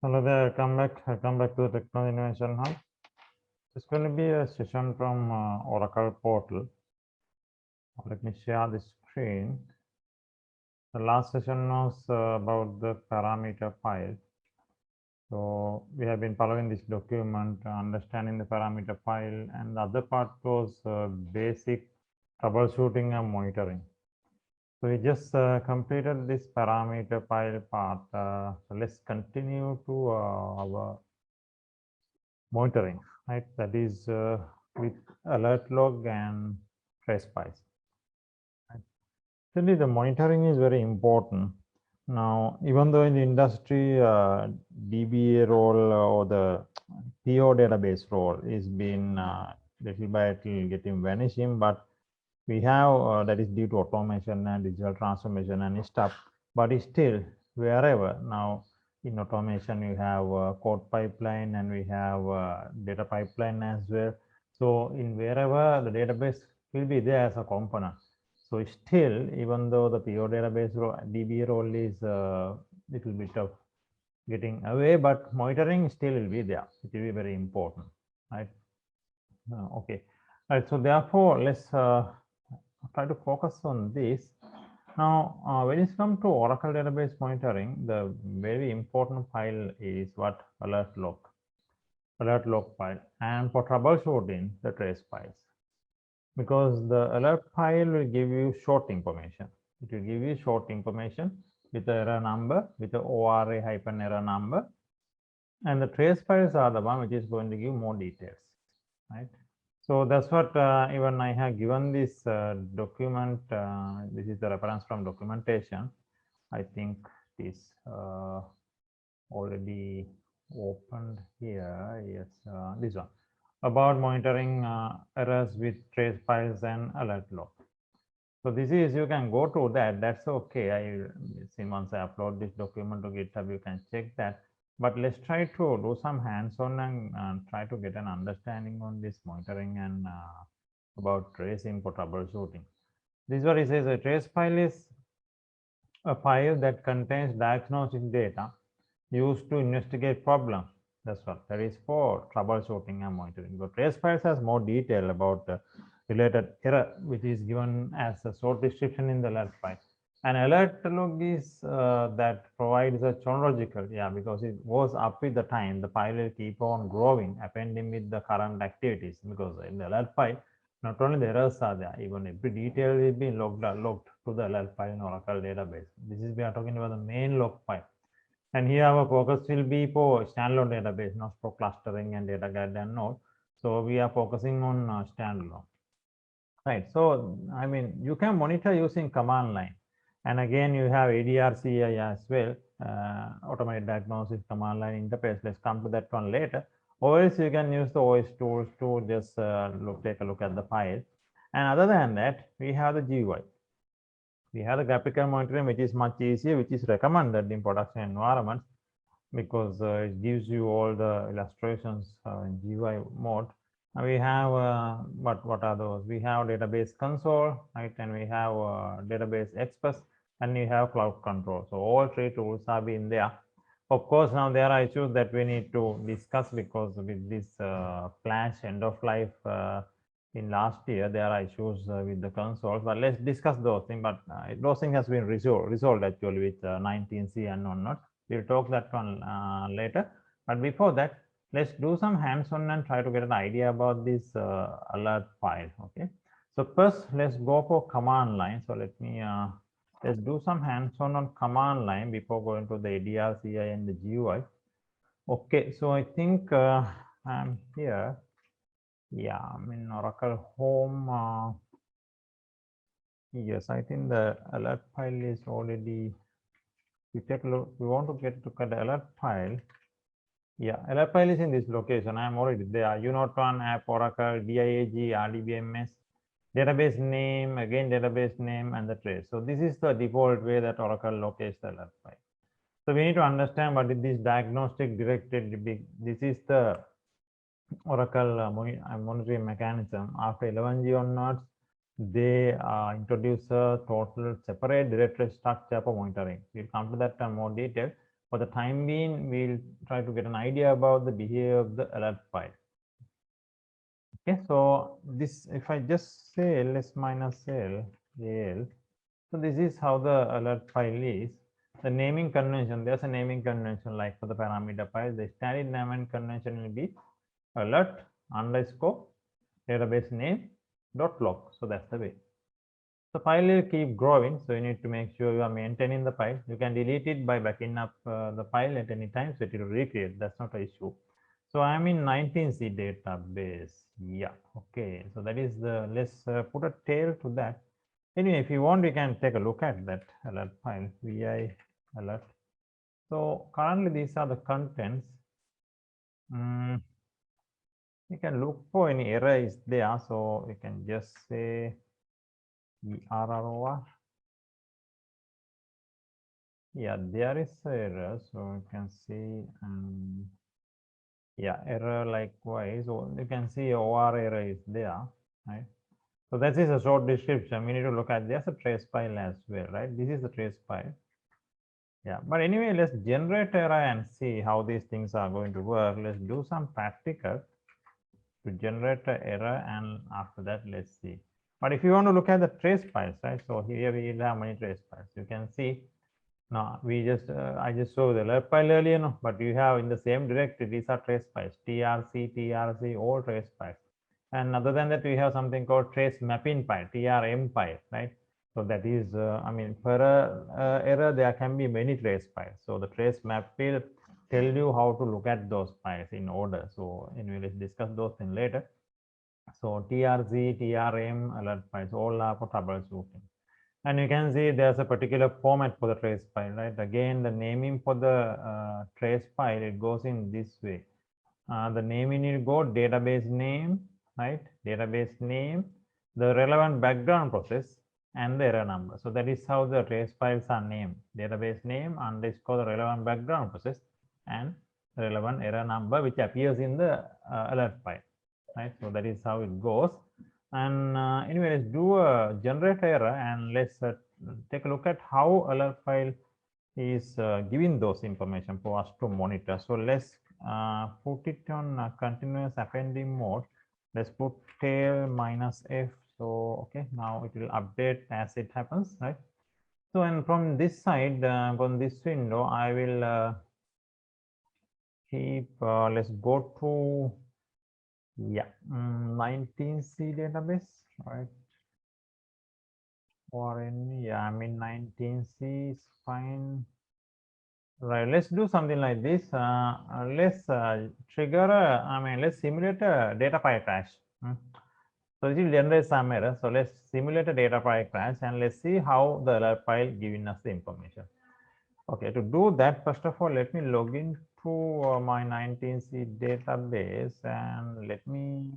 Hello there, come back to the Technology Innovation Hub. It's going to be a session from Oracle portal. Let me share the screen. The last session was about the parameter file. So we have been following this document, understanding the parameter file, and the other part was basic troubleshooting and monitoring. So we just completed this parameter file part. So let's continue to our monitoring, right? That is with Alert.log and trace files. Actually, the monitoring is very important. Now, even though in the industry, DBA role or the PO database role is been little by little getting vanishing, but we have that is due to automation and digital transformation and stuff. But still, wherever now in automation you have code pipeline and we have data pipeline as well. So in wherever the database will be there as a component. So still, even though the PO database role, DB role is little bit of getting away, but monitoring still will be there. It will be very important, right? Okay. All right. So therefore, let's try to focus on this. Now, when it comes to Oracle database monitoring, the very important file is what? Alert.log file, and for troubleshooting, the trace files. Because the alert file will give you short information. It will give you short information with the error number, with the ORA hyphen error number. And the trace files are the one which is going to give more details, right? So that's what even I have given this document. This is the reference from documentation. I think this already opened here. Yes, this one about monitoring errors with trace files and Alert.log. So this is, you can go to that. That's okay. I see once I upload this document to GitHub, you can check that. But let's try to do some hands-on and try to get an understanding on this monitoring and about tracing for troubleshooting. This is what it says. A trace file is a file that contains diagnostic data used to investigate problems. That's what that is for troubleshooting and monitoring. But trace files has more detail about the related error, which is given as a short description in the alert file. And Alert.log is that provides a chronological, because it goes up with the time. The file will keep on growing, appending with the current activities. Because in the alert file, not only the errors are there, even every detail will be logged to the alert file in Oracle database. This is, we are talking about the main log file. And here our focus will be for standalone database, not for clustering and data guide and node. So we are focusing on standalone. Right. So, I mean, you can monitor using command line. And again, you have ADRCI as well, automated diagnosis command line interface. Let's come to that one later. Or else you can use the OS tools to just take a look at the file. And other than that, we have the GUI. We have the graphical monitoring, which is much easier, which is recommended in production environments because it gives you all the illustrations in GUI mode. And we have what are those? We have database console, right? And we have database express, and we have cloud control. So all three tools have been there. Of course, now there are issues that we need to discuss because with this flash end of life in last year, there are issues with the consoles, but let's discuss those things. But those things has been resolved actually with 19C and on not. We'll talk that one later. But before that, let's do some hands-on and try to get an idea about this alert file. Okay. So first, let's go for command line. So let me let's do some hands-on on command line before going to the ADRCI and the GUI. Okay. So I think I'm here. Yeah, I'm in Oracle Home. Yes, I think the alert file is already. We take a look. We want to get to look at the alert file. Yeah, alert file is in this location. I am already there. U-Not1 app Oracle DIAG RDBMS database name, again database name and the trace. So this is the default way that Oracle locates the alert file. So we need to understand what is this diagnostic directed. This is the Oracle monitoring mechanism. After 11G onwards, they introduce a total separate directory structure for monitoring. We'll come to that in more detail. For the time being, we'll try to get an idea about the behavior of the alert file. Okay, so this, if I just say ls minus l, al, so this is how the alert file is. The naming convention, there's a naming convention like for the parameter file. The standard naming convention will be alert underscore database name dot log. So that's the way. The file will keep growing, so you need to make sure you are maintaining the file. You can delete it by backing up the file at any time, so it will recreate. That's not an issue. So I'm in 19C database. Yeah, okay. So that is the, let's put a tail to that. Anyway, if you want, you can take a look at that alert file, vi alert. So currently these are the contents. You can look for any error is there. So you can just say error. Yeah, there is error. So you can see, yeah, error likewise. So you can see OR error is there, right? So that is a short description. We need to look at, there's a trace file as well, right? This is the trace file. Yeah, but anyway, let's generate error and see how these things are going to work. Let's do some practical to generate an error, and after that, let's see. But if you want to look at the trace files, right? So here we have many trace files. You can see now we just I just showed the alert file earlier, no, but you have in the same directory, these are trace files, trc, all trace files. And other than that, we have something called trace mapping file, trm file, right? So that is, I mean, per error, there can be many trace files. So the trace map will tell you how to look at those files in order. So anyway, let's discuss those things later. So trc, trm, alert files, all are for troubleshooting. And you can see there's a particular format for the trace file, right? Again, the naming for the trace file, it goes in this way. The naming will go database name, right? Database name, the relevant background process, and the error number. So that is how the trace files are named. Database name underscore the relevant background process and the relevant error number, which appears in the alert file, right? So that is how it goes. And anyway, let's do a generate error, and let's take a look at how alert file is giving those information for us to monitor. So let's put it on continuous appending mode. Let's put tail minus f. So okay, now it will update as it happens, right? So, and from this side, from this window, I will keep, let's go to, yeah, 19C database, right? Or any, yeah, I mean 19C is fine. Right, let's do something like this. Let's trigger, let's simulate a data file crash. So it will generate some error. So let's simulate a data file crash and let's see how the alert file giving us the information. Okay, to do that, first of all, let me log into my 19C database and let me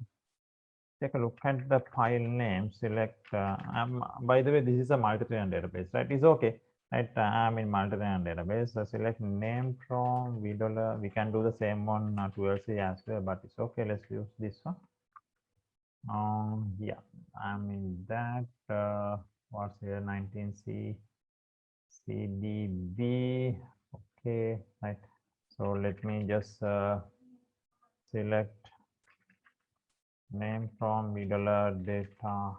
take a look at the file name, select, by the way, this is a multi-tenant database, right? It's okay, right? I'm in multi-tenant database, so select name from $, we can do the same on 12C as well, but it's okay, let's use this one. Yeah, I'm in that, what's here, 19C, CDB, okay, right? So let me just select name from $, data,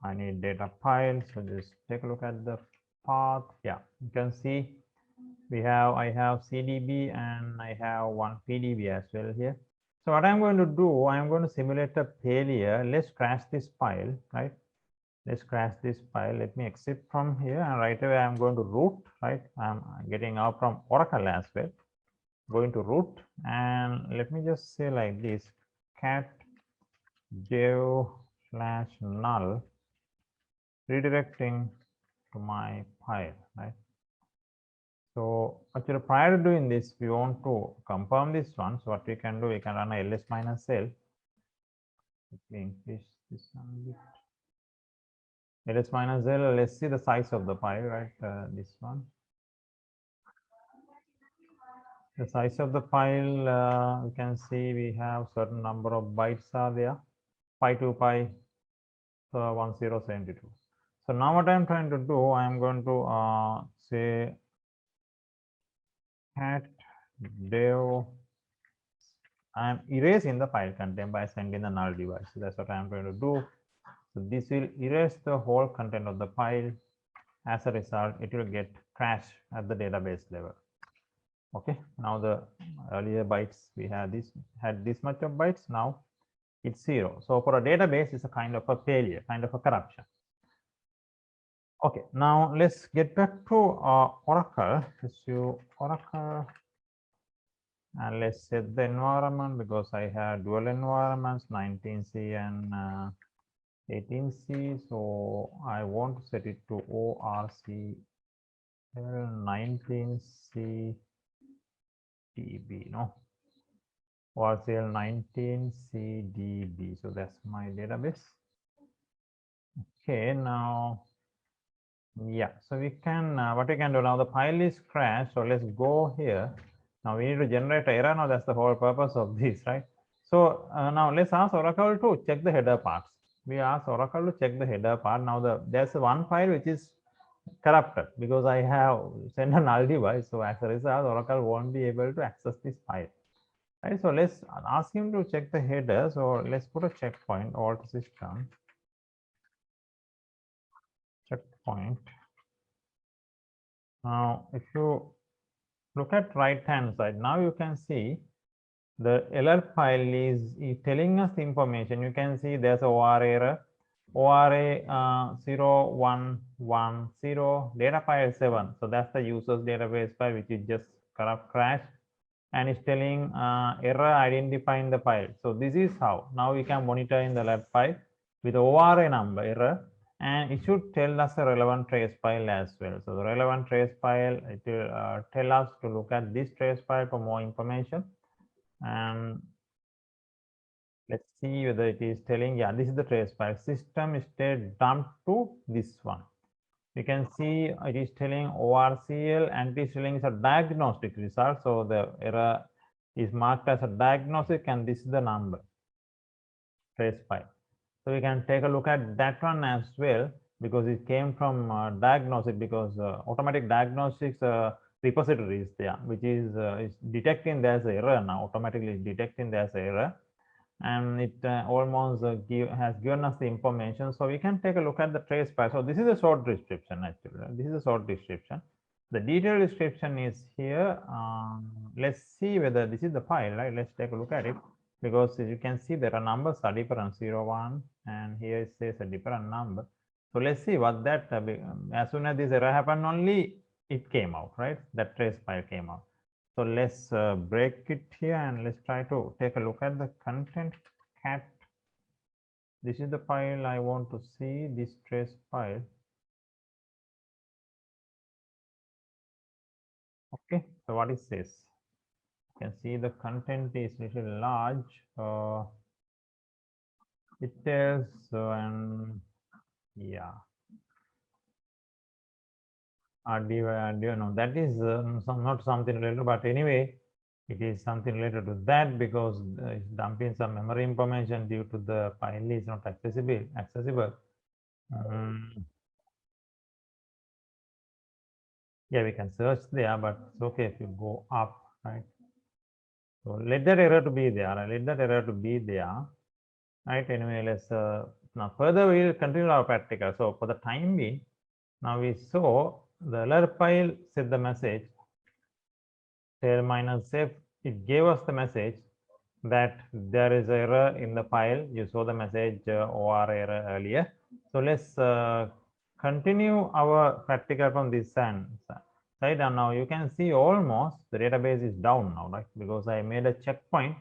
I need data file. So just take a look at the path. Yeah, you can see I have CDB and I have one PDB as well here. So what I'm going to do, I'm going to simulate a failure. Let's crash this file, right? Let's crash this file. Let me exit from here, and right away I'm going to root, right? I'm getting out from Oracle as well. Going to root, and let me just say like this, cat dev/null redirecting to my file, right? So actually prior to doing this, we want to confirm this one. So what we can do, we can run a ls minus l. Let me increase this one a bit. ls minus l, let's see the size of the file, right? This one. The size of the file, you can see we have certain number of bytes are there, pi to pi 1072. So now what I'm trying to do, I'm going to say cat dev. I'm erasing the file content by sending the null device. So that's what I'm going to do. So this will erase the whole content of the file. As a result, it will get crashed at the database level. Okay, now the earlier bytes we had this much of bytes, now it's 0. So for a database, it's a kind of a failure, kind of a corruption. Okay, now let's get back to Oracle. Let's use Oracle and let's set the environment because I have dual environments 19C and 18C. So I want to set it to ORCL 19C DB, no, ORCL 19CDB. So that's my database. Okay, now, yeah, so we can, what we can do now, the file is crashed. So let's go here. Now we need to generate error. Now that's the whole purpose of this, right? So now let's ask Oracle to check the header parts. We ask Oracle to check the header part. Now there's one file which is corrupted because I have sent a null device. So as a result, Oracle won't be able to access this file. Right, so let's ask him to check the header. So let's put a checkpoint, alt system, checkpoint. Now, if you look at right hand side, now you can see the alert file is telling us the information. You can see there's a OR error, ORA 0110 data file 7. So that's the user's database file which is just crashed. And it's telling error identifying the file. So this is how now we can monitor in the alert file with ORA number error, and it should tell us a relevant trace file as well. So the relevant trace file, it will tell us to look at this trace file for more information. And let's see whether it is telling, yeah, this is the trace file, system state dump to this one. You can see it is telling ORCL and it is telling a diagnostic result. So the error is marked as a diagnostic and this is the number trace file. So we can take a look at that one as well because it came from diagnostic, because automatic diagnostics repository is there, which is detecting there's an error now, automatically detecting there's an error. And it almost has given us the information. So we can take a look at the trace file. So this is a short description actually. This is a short description. The detailed description is here. Let's see whether this is the file, right? Let's take a look at it, because you can see there are numbers are different, 01, and here it says a different number. So let's see what that, as soon as this error happened, only it came out, right? That trace file came out. So let's break it here and let's try to take a look at the content cat. This is the file I want to see, this trace file. Okay, so what it says, you can see the content is little large. It tells, and yeah, no, that is not something related, but anyway, it is something related to that because it's dumping some memory information due to the file is not accessible. Yeah, we can search there, but it's okay if you go up, right? So let that error to be there. Let that error to be there, right? Anyway, let's now further we'll continue our practical. So for the time being, now we saw the alert file set the message tail minus f. It gave us the message that there is error in the file. You saw the message OR error earlier. So let's continue our practical from this side. And now you can see almost the database is down now, right? Because I made a checkpoint,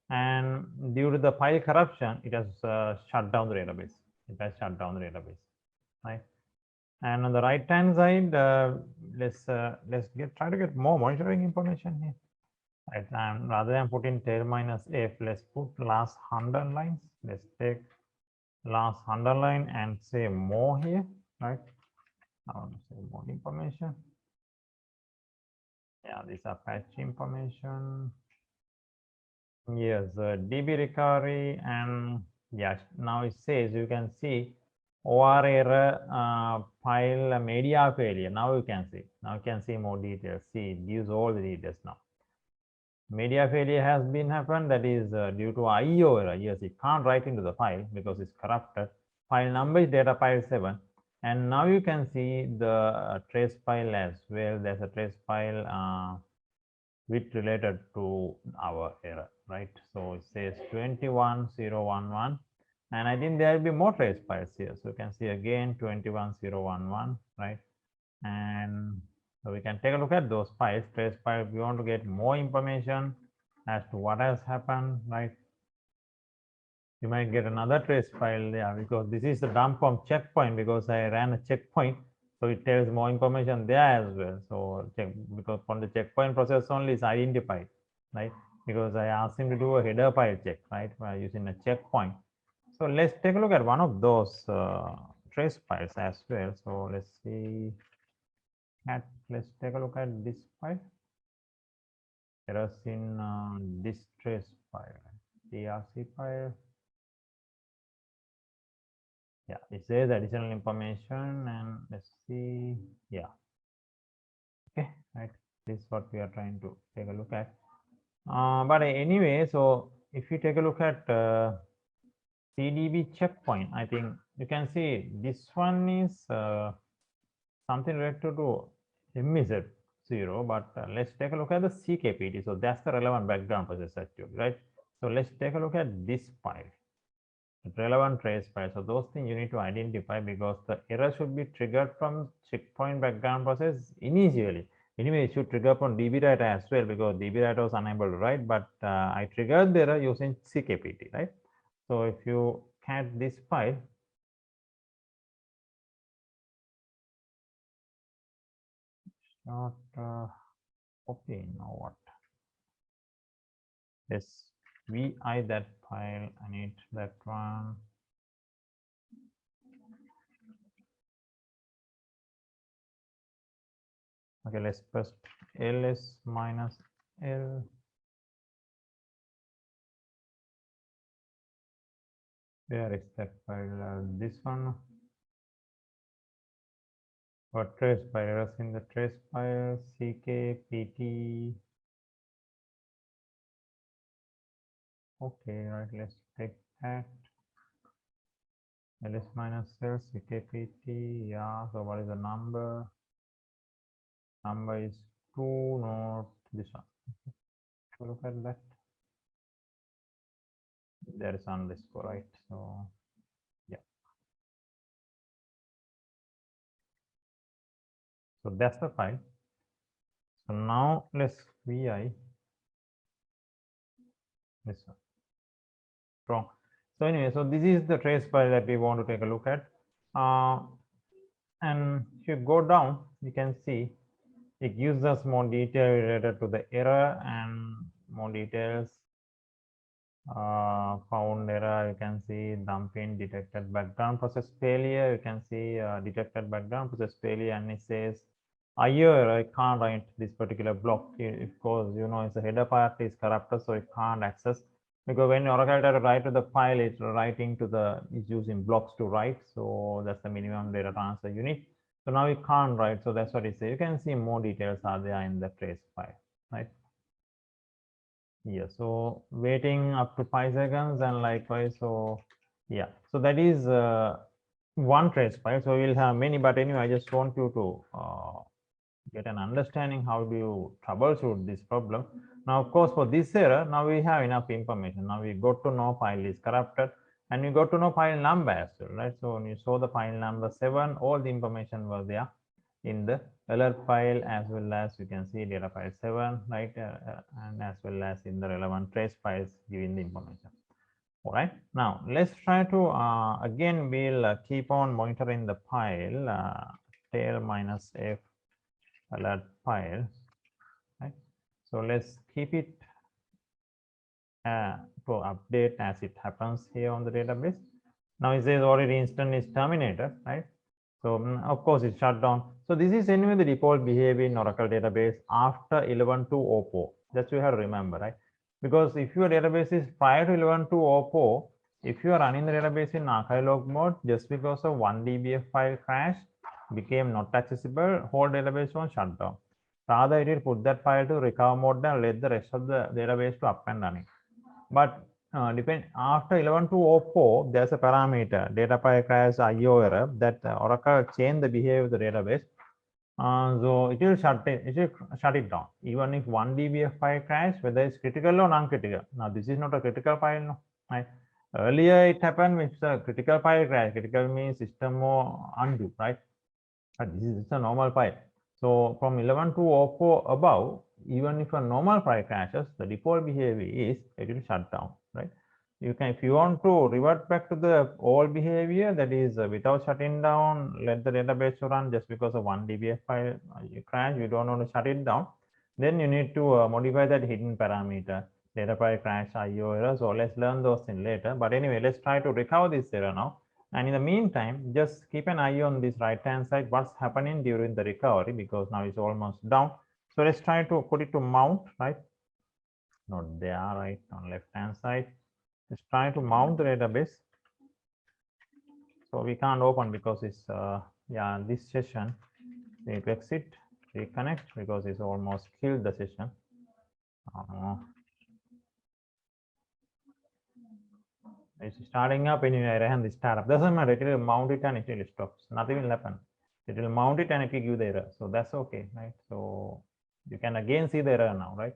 and due to the file corruption, it has shut down the database. It has shut down the database, right? And on the right hand side, let's try to get more monitoring information here. Right, and rather than putting tail minus f, let's put last 100 lines. Let's take last 100 line and say more here, right? I want to say more information. Yeah, these are patch information. Yes, DB recovery, and yes, now it says, you can see OR error, file media failure. Now you can see. Now you can see more details. See, it gives all the details now. Media failure has been happened. That is due to IO error. Yes, it can't write into the file because it's corrupted. File number is data file 7. And now you can see the trace file as well. There's a trace file with related to our error, right? So it says 21011. And I think there will be more trace files here. So you can see again 21011, right? And so we can take a look at those files, trace files. We want to get more information as to what has happened, right? You might get another trace file there because this is the dump from checkpoint because I ran a checkpoint. So it tells more information there as well. So check, because from the checkpoint process only is identified, right? Because I asked him to do a header file check, right? By using a checkpoint. So let's take a look at one of those trace files as well. So let's see. Let's take a look at this file. Errors in this trace file, DRC file. Yeah, it says additional information, and let's see. Yeah. Okay, right. This is what we are trying to take a look at. But anyway, so if you take a look at CDB checkpoint, I think you can see this one is something related to MEZ0, but let's take a look at the CKPT. So that's the relevant background process actually, right? So let's take a look at this file, relevant trace file. So those things you need to identify because the error should be triggered from checkpoint background process initially. Anyway, it should trigger from DB writer as well because DB writer was unable to write, but I triggered the error using CKPT, right? So if you cat this file, not copy, now what? Yes, VI that file, I need that one. Okay, let's first ls minus l. Where is that file? This one. Or trace file, errors in the trace file, CKPT. Okay, right, let's take that. ls minus l, CKPT. Yeah, so what is the number? Number is 2, not this one. Look at that. There is underscore, right? So yeah. So that's the file. So now let's vi this one. Wrong. So anyway, so this is the trace file that we want to take a look at. And if you go down, you can see it gives us more detail related to the error and more details. Found error, you can see dumping, detected background process failure, you can see detected background process failure, and it says IO error, I can't write this particular block because you know it's a header part is corrupted, so it can't access, because when Oracle data write to the file, it's writing to the, it's using blocks to write, so that's the minimum data transfer unit. So now you can't write, so that's what it says. You can see more details are there in the trace file, right? Yeah, so waiting up to 5 seconds and likewise. So yeah, so that is one trace file. So we'll have many, but anyway, I just want you to get an understanding how do you troubleshoot this problem. Now, of course, for this error, now we have enough information. Now we got to know file is corrupted and we got to know file number as well, right? So when you saw the file number 7, all the information was there in the alert file, as well as you can see data file 7, right? And as well as in the relevant trace files giving the information. All right, now let's try to again we'll keep on monitoring the file tail minus f alert file, right? So let's keep it to update as it happens here on the database. Now it says already instance is terminated, right? So of course it's shut down. So this is anyway the default behavior in Oracle database after 11.2.04. That you have to remember, right? Because if your database is prior to 11.2.04, If you are running the database in archive.log mode, just because of 1 dbf file crash became not accessible, whole database won't shut down. Rather, it will put that file to recover mode and let the rest of the database to up and running. But after 11.204, there's a parameter data file crash IO error that Oracle changed the behavior of the database. So it will shut it down even if 1 dbf file crash, whether it's critical or non-critical. Now this is not a critical file, no. Right? Earlier it happened with a critical file crash. Critical means system or undo, right? But this is a normal file. So from 11.204 above, even if a normal file crashes, the default behavior is it will shut down, right? You can, if you want to revert back to the old behavior, that is without shutting down, let the database to run just because of 1 dbf file crash, you don't want to shut it down, then you need to modify that hidden parameter, data file crash, IO error. So let's learn those things later. But anyway, let's try to recover this error now. And in the meantime, just keep an eye on this right-hand side, what's happening during the recovery, because now it's almost down. So let's try to put it to mount, right? Not there, right, on left-hand side. Let's try to mount the database. So we can't open because it's, yeah, this session, we need to exit, reconnect, because it's almost killed the session. It's starting up anyway, and the startup doesn't matter. It will mount it and it will stop. Nothing will happen. It will mount it and it will give the error. So that's okay, right? So you can again see the error now, right?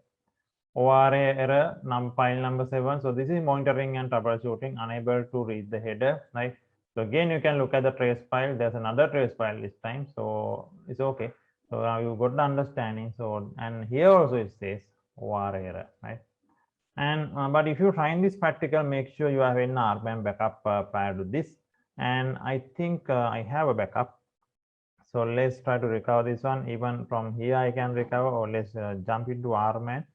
ORA error, file number 7. So this is monitoring and troubleshooting, unable to read the header, right? So again, you can look at the trace file. There's another trace file this time, so it's okay. So now you got the understanding. So, and here also it says ORA error, right? And but if you find this practical, make sure you have an RMAN backup prior to this. And I think I have a backup. So let's try to recover this one. Even from here I can recover, or let's jump into RMAN.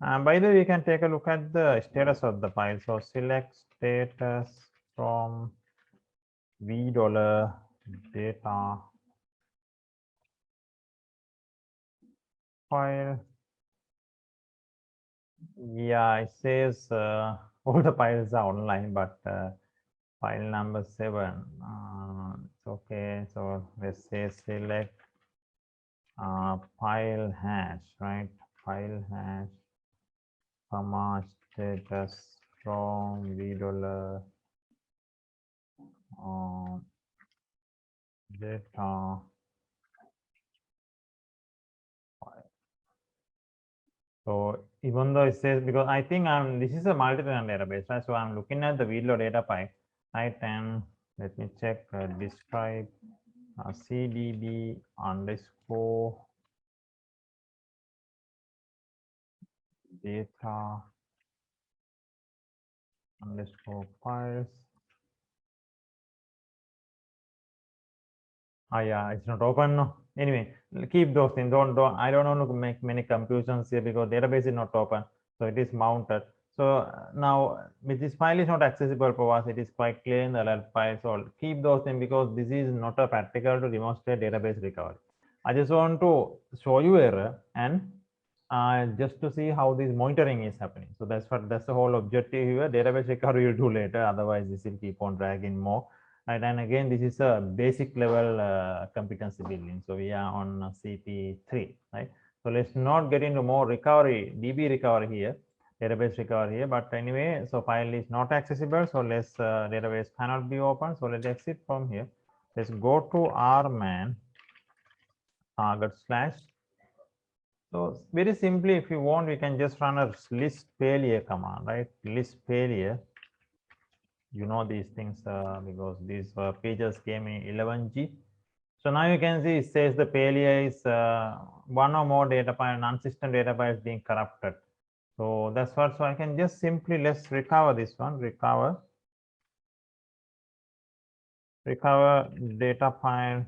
By the way, we can take a look at the status of the file. So select status from $data file. Yeah, it says all the files are online, but file number 7, it's okay. So let's say select file hash, right? File hash comma status from $data file. So even though it says, because I think this is a multi-tenant database, right? So I'm looking at the VLO data pipe, right? And let me check describe cdb underscore data underscore files. Yeah, it's not open. No. Anyway, keep those things. I don't want to make many confusions here because database is not open. So it is mounted. So now with this file is not accessible for us. It is quite clear in the alert file. So keep those things because this is not a practical to demonstrate database recovery. I just want to show you error and just to see how this monitoring is happening. So that's the whole objective here. Database recovery will do later. Otherwise, this will keep on dragging more. Right, and again, this is a basic level competency building. So we are on Cp3, right? So let's not get into more recovery, DB recovery here, database recovery here. But anyway, so file is not accessible. So let's database cannot be open. So let's exit from here. Let's go to RMAN target slash. So very simply, if you want, we can just run a list failure command, right? List failure. You know these things because these pages came in 11G. So now you can see it says the failure is one or more data file, non-system data files being corrupted. So that's what, so I can just simply, let's recover this one, recover data file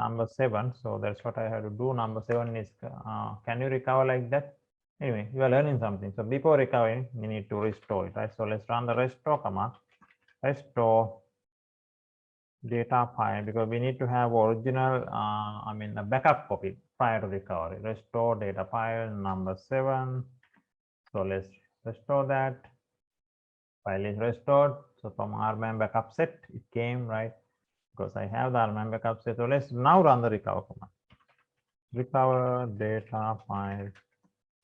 number 7. So that's what I have to do. Number 7 is, can you recover like that? Anyway, you are learning something. So before recovering, we need to restore it, right? So let's run the restore command, restore data file, because we need to have original, a backup copy prior to recovery. Restore data file number 7. So let's restore that. File is restored. So from RMAN backup set, it came, right? Because I have the RMAN backup set. So let's now run the recover command. Recover data file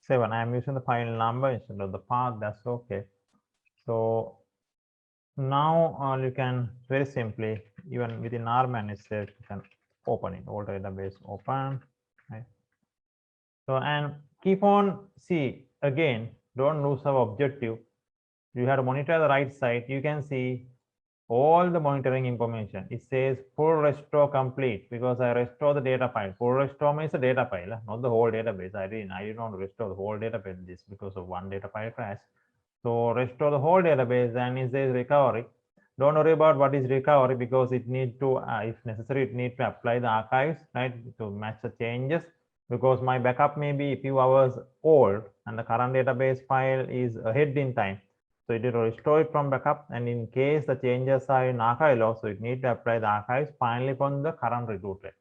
7. I am using the file number instead of the path. That's okay. So now you can very simply, even within RMAN itself, you can open it. Old database open, right? So and keep on, see again, don't lose our objective. You have to monitor the right side. You can see all the monitoring information. It says full restore complete because I restore the data file. Full restore means the data file, not the whole database. I didn't want to restore the whole database just because of one data file crash. So restore the whole database, and it says recovery. Don't worry about what is recovery because it need to, if necessary, it need to apply the archives, right, to match the changes. Because my backup may be a few hours old and the current database file is ahead in time. So it will restore it from backup, and in case the changes are in archive log, so it need to apply the archives finally from the current redo rate.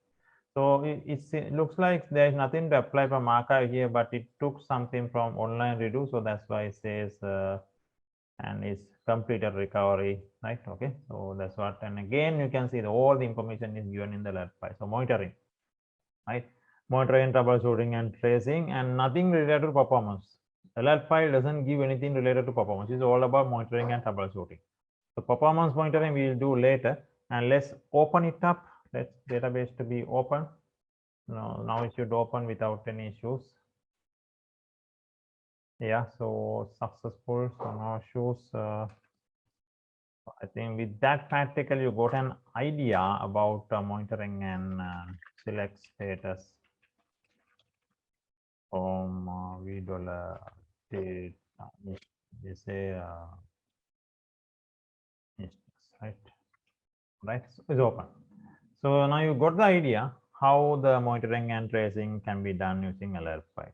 So it looks like there is nothing to apply from archive here, but it took something from online redo. So that's why it says and it's completed recovery, right? Okay, so that's what. And again, you can see all the information is given in the alert file. So monitoring, right? Monitoring, troubleshooting, and tracing, and nothing related to performance. Alert file doesn't give anything related to performance. It's all about monitoring and troubleshooting. So performance monitoring we will do later. And let's open it up. Let's database to be open. Now it should open without any issues. Yeah, so successful. So no issues. I think with that practical, you got an idea about monitoring and select status from $v date. They say right, right. So it's open. So now you got the idea how the monitoring and tracing can be done using alert file.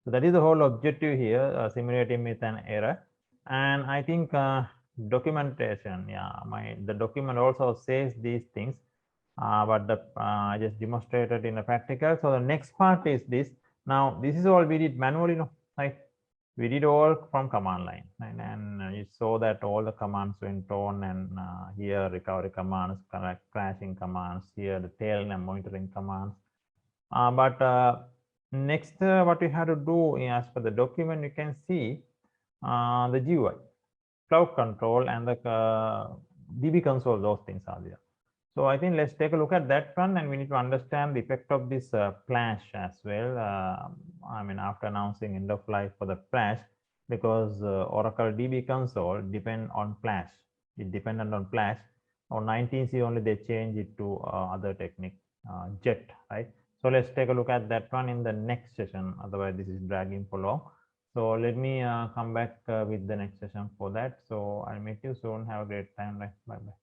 So that is the whole objective here, simulating with an error. And I think documentation, yeah, the document also says these things, but I just demonstrated in a practical. So the next part is this. Now this is all we did manually, no, right? We did all from command line, and you saw that all the commands went on, and here recovery commands, crashing commands, here the tail and monitoring commands. But next, what we have to do as per the document, you can see the GUI, cloud control, and the DB console. Those things are there. So I think let's take a look at that one, and we need to understand the effect of this flash as well. I mean, after announcing end of life for the flash, because Oracle DB console depend on flash. It dependent on flash. On 19C only they change it to other technique, jet, right? So let's take a look at that one in the next session. Otherwise, this is dragging for long. So let me come back with the next session for that. So I'll meet you soon. Have a great time. Bye bye.